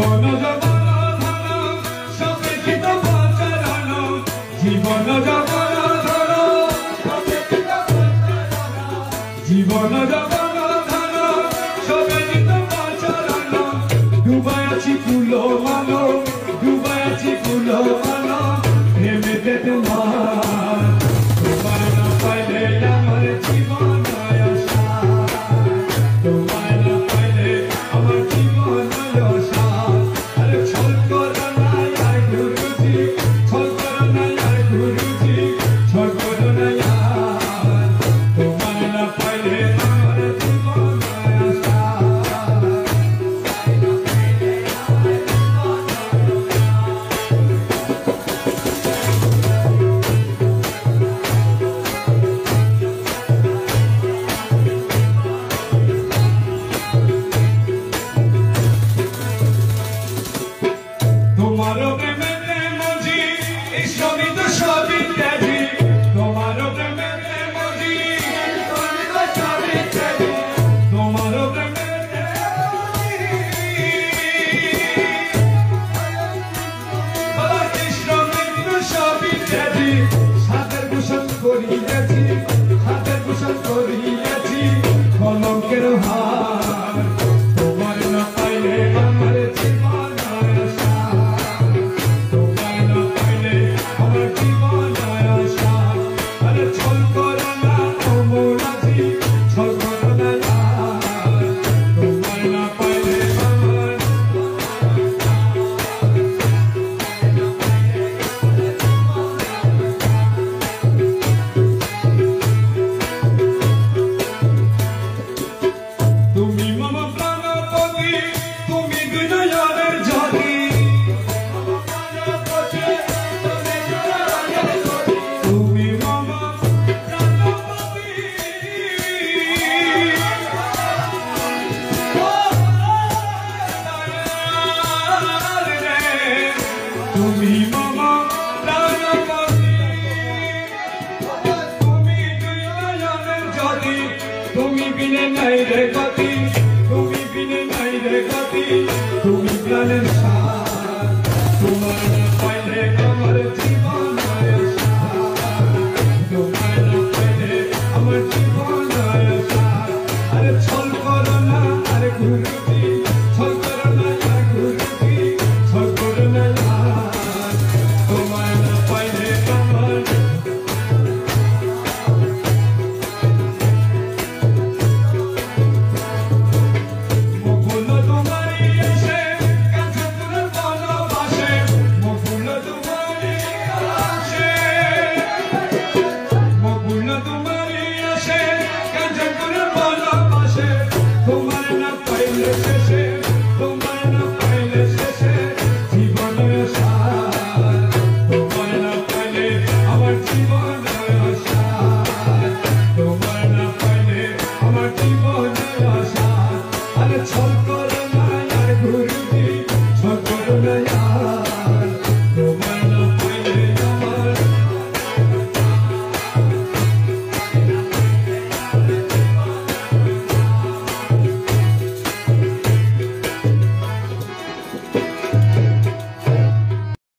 জীবন জবন ধন সবে চিত বচরণ জীবন জবন ধন সবে চিত বচরণ জীবন জবন ধন সবে চিত বচরণ ডুবাই আছি ফুল মান ডুবাই আছি ফুল মান প্রেমেতে তোমার তোমার না পাইলে আমার জীবন কলঙ্কের হার তোমার না পাইলে আমার জীবন আশা তোমার না পাইলে আমার জীবন আশা আরে ছল করো না অমরাজি ছল করো না তোমার না পাইলে আমার তুমি মম প্রাণপতি তুমি দুনিয়ার জ্যোতি তুমি মম প্রাণপতি তুমি মম প্রাণপতি তুমি দুনিয়ার জ্যোতি তুমি বিনে নাই রে গতি তুমি বিনে নাই রে গতি তুমি প্রাণের সার তোমার না পাইলে আমার জীবন আশা তোমার না পাইলে আমার জীবন আশা আরে ছল করো না আরে গুরুজি ছল করো না আরে গুরুজি ছল করো না তোমার না পাইলে আমার তোমার না পাইলে